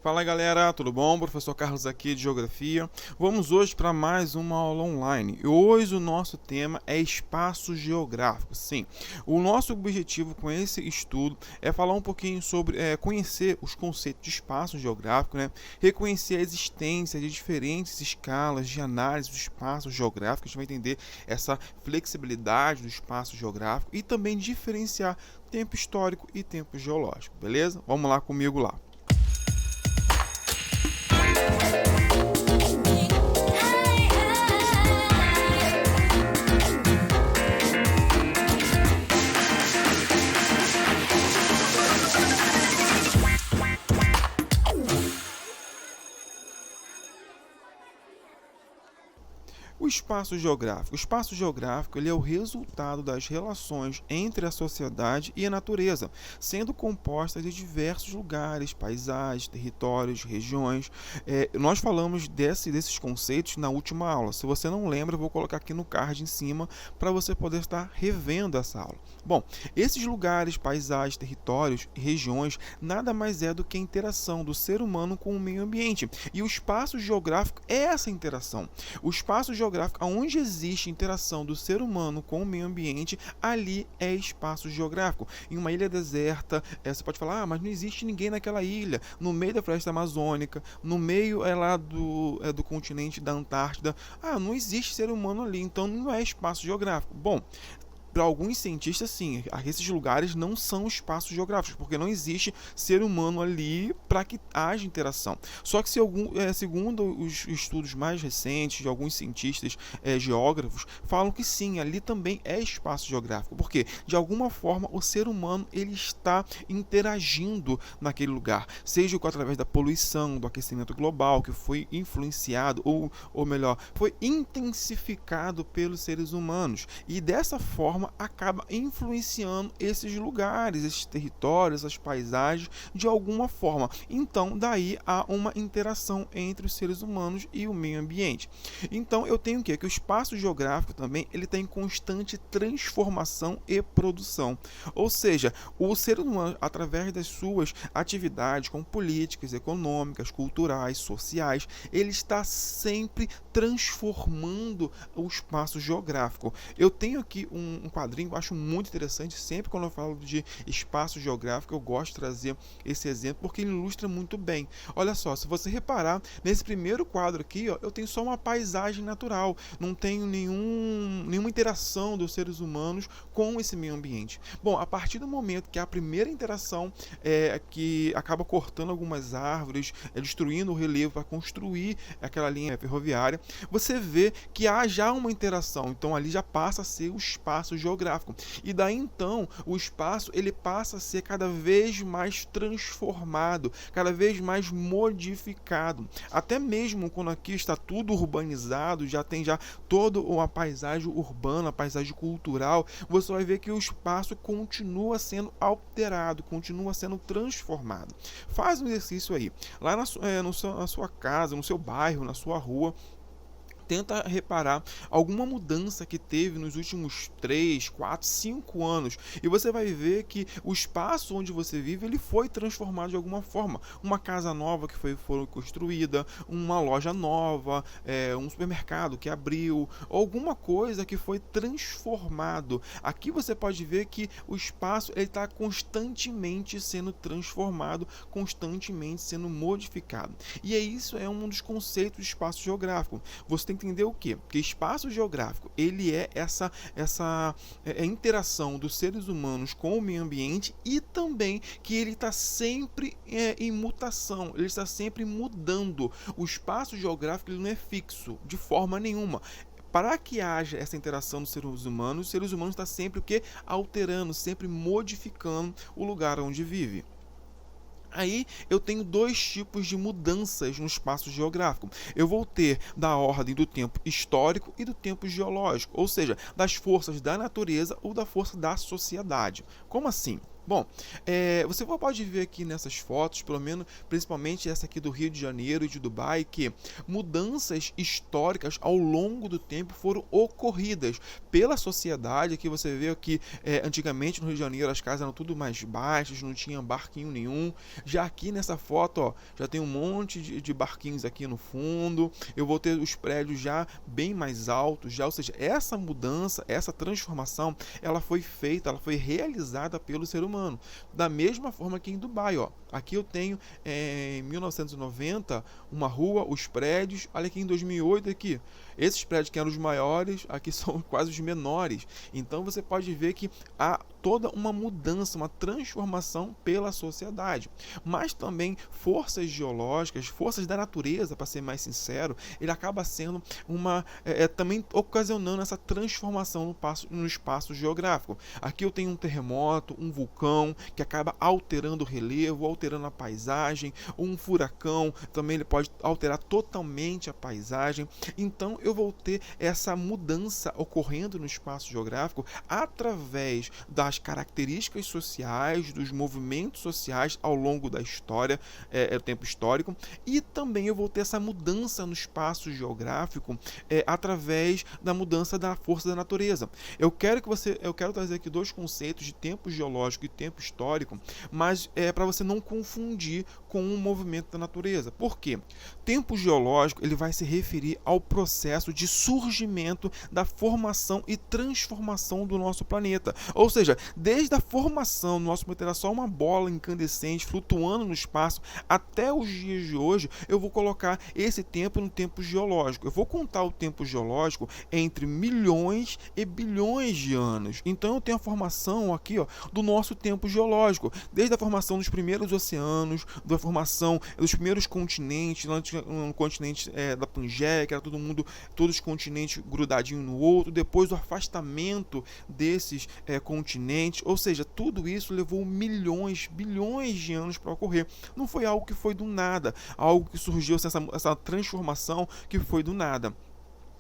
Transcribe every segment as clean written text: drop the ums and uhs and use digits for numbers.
Fala galera, tudo bom? Professor Carlos aqui de Geografia. Vamos hoje para mais uma aula online. E hoje o nosso tema é espaço geográfico. Sim, o nosso objetivo com esse estudo é falar um pouquinho sobre conhecer os conceitos de espaço geográfico, né? Reconhecer a existência de diferentes escalas de análise do espaço geográfico. A gente vai entender essa flexibilidade do espaço geográfico e também diferenciar tempo histórico e tempo geológico, beleza? Vamos lá comigo lá. O espaço geográfico. O espaço geográfico ele é o resultado das relações entre a sociedade e a natureza, sendo composta de diversos lugares, paisagens, territórios, regiões. Nós falamos desses conceitos na última aula. Se você não lembra, eu vou colocar aqui no card em cima para você poder estar revendo essa aula. Bom, esses lugares, paisagens, territórios e regiões nada mais é do que a interação do ser humano com o meio ambiente. E o espaço geográfico é essa interação. O espaço geográfico, onde existe interação do ser humano com o meio ambiente, ali é espaço geográfico. Em uma ilha deserta, você pode falar, mas não existe ninguém naquela ilha. No meio da floresta amazônica, no meio lá do continente da Antártida, não existe ser humano ali, então não é espaço geográfico. Bom, para alguns cientistas, sim, esses lugares não são espaços geográficos, porque não existe ser humano ali para que haja interação. Só que, segundo os estudos mais recentes de alguns cientistas geógrafos, falam que sim, ali também é espaço geográfico, porque de alguma forma o ser humano ele está interagindo naquele lugar, seja através da poluição, do aquecimento global, que foi influenciado, ou melhor, foi intensificado pelos seres humanos, e dessa forma acaba influenciando esses lugares, esses territórios, essas paisagens de alguma forma. Então, daí há uma interação entre os seres humanos e o meio ambiente. Então, eu tenho o quê? Que o espaço geográfico também ele está em constante transformação e produção. Ou seja, o ser humano, através das suas atividades como políticas, econômicas, culturais, sociais, ele está sempre transformando o espaço geográfico. Eu tenho aqui um quadrinho que eu acho muito interessante. Sempre quando eu falo de espaço geográfico, eu gosto de trazer esse exemplo porque ele ilustra muito bem. Olha só, se você reparar, nesse primeiro quadro aqui, eu tenho só uma paisagem natural, não tenho nenhuma interação dos seres humanos com esse meio ambiente. Bom, a partir do momento que a primeira interação que acaba cortando algumas árvores, destruindo o relevo para construir aquela linha ferroviária, você vê que há já uma interação, então ali já passa a ser o espaço geográfico. E daí então o espaço ele passa a ser cada vez mais transformado, cada vez mais modificado. Até mesmo quando aqui está tudo urbanizado, já tem toda uma paisagem urbana, paisagem cultural, você vai ver que o espaço continua sendo alterado, continua sendo transformado. Faz um exercício aí, lá na sua casa, no seu bairro, na sua rua. Tenta reparar alguma mudança que teve nos últimos 3, 4, 5 anos e você vai ver que o espaço onde você vive ele foi transformado de alguma forma. Uma casa nova que foi construída, uma loja nova, um supermercado que abriu, alguma coisa que foi transformado. Aqui você pode ver que o espaço está constantemente sendo transformado, constantemente sendo modificado. E isso é um dos conceitos do espaço geográfico. Você tem entender o quê? Que espaço geográfico ele é essa interação dos seres humanos com o meio ambiente e também que ele está sempre em mutação, ele está sempre mudando. O espaço geográfico ele não é fixo de forma nenhuma. Para que haja essa interação dos seres humanos, os seres humanos estão sempre o quê? Alterando, sempre modificando o lugar onde vive. Aí eu tenho dois tipos de mudanças no espaço geográfico. Eu vou ter da ordem do tempo histórico e do tempo geológico, ou seja, das forças da natureza ou da força da sociedade. Como assim? Bom, você pode ver aqui nessas fotos, pelo menos, principalmente essa aqui do Rio de Janeiro e de Dubai, que mudanças históricas ao longo do tempo foram ocorridas pela sociedade. Aqui você vê que antigamente no Rio de Janeiro as casas eram tudo mais baixas, não tinha barquinho nenhum. Já aqui nessa foto, ó, já tem um monte de barquinhos aqui no fundo. Eu vou ter os prédios já bem mais altos, já, ou seja, essa mudança, essa transformação, ela foi feita, ela foi realizada pelo ser humano. Da mesma forma que em Dubai, ó. Aqui eu tenho em 1990 uma rua, os prédios. Olha aqui em 2008 aqui. Esses prédios que eram os maiores, aqui são quase os menores. Então você pode ver que há toda uma mudança, uma transformação pela sociedade. Mas também forças geológicas, forças da natureza, para ser mais sincero, ele acaba sendo também ocasionando essa transformação no espaço geográfico. Aqui eu tenho um terremoto, um vulcão que acaba alterando o relevo, alterando a paisagem. Um furacão também ele pode alterar totalmente a paisagem. Então eu vou ter essa mudança ocorrendo no espaço geográfico através das características sociais, dos movimentos sociais ao longo da história, o tempo histórico, e também eu vou ter essa mudança no espaço geográfico através da mudança da força da natureza. Eu quero trazer aqui dois conceitos de tempo geológico e tempo histórico, mas para você não confundir com o movimento da natureza. Por quê? Tempo geológico ele vai se referir ao processo de surgimento da formação e transformação do nosso planeta. Ou seja, desde a formação do nosso planeta era só uma bola incandescente flutuando no espaço até os dias de hoje, eu vou colocar esse tempo no tempo geológico. Eu vou contar o tempo geológico entre milhões e bilhões de anos. Então eu tenho a formação aqui, ó, do nosso tempo geológico, desde a formação dos primeiros oceanos, da formação dos primeiros continentes, no continente da Pangeia, que era todos os continentes grudadinhos no outro, depois do afastamento desses continentes, ou seja, tudo isso levou milhões, bilhões de anos para ocorrer. Não foi algo que foi do nada, algo que surgiu, essa transformação que foi do nada.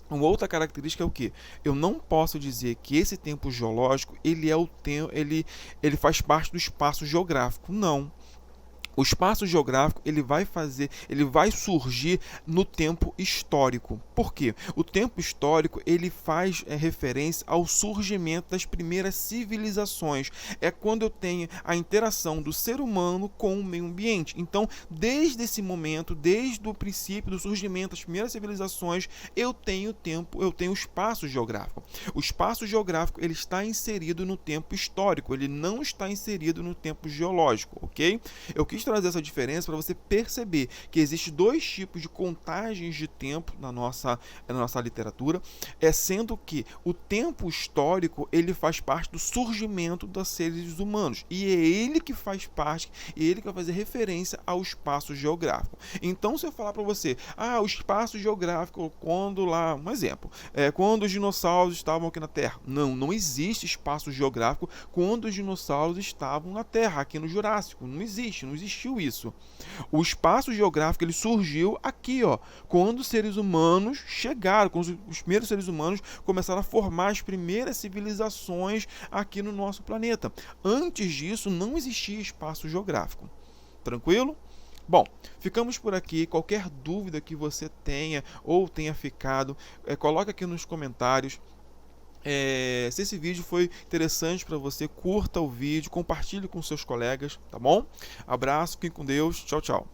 Uma outra característica é o que? Eu não posso dizer que esse tempo geológico ele faz parte do espaço geográfico. Não. O espaço geográfico ele vai surgir no tempo histórico. Por quê? O tempo histórico ele faz referência ao surgimento das primeiras civilizações. É quando eu tenho a interação do ser humano com o meio ambiente. Então, desde esse momento, desde o princípio do surgimento das primeiras civilizações, eu tenho espaço geográfico. O espaço geográfico ele está inserido no tempo histórico, ele não está inserido no tempo geológico, ok? Eu quis trazer essa diferença para você perceber que existem dois tipos de contagens de tempo na nossa literatura, sendo que o tempo histórico ele faz parte do surgimento dos seres humanos e é ele que faz parte, ele que vai fazer referência ao espaço geográfico. Então, se eu falar para você, o espaço geográfico, quando lá, um exemplo, quando os dinossauros estavam aqui na Terra, não existe espaço geográfico quando os dinossauros estavam na Terra, aqui no Jurássico, não existiu isso. O espaço geográfico ele surgiu aqui, ó, quando os seres humanos chegaram, quando os primeiros seres humanos começaram a formar as primeiras civilizações aqui no nosso planeta. Antes disso, não existia espaço geográfico. Tranquilo? Bom, ficamos por aqui. Qualquer dúvida que você tenha ou tenha ficado, coloque aqui nos comentários. Se esse vídeo foi interessante para você, curta o vídeo, compartilhe com seus colegas, tá bom? Abraço, fiquem com Deus, tchau, tchau.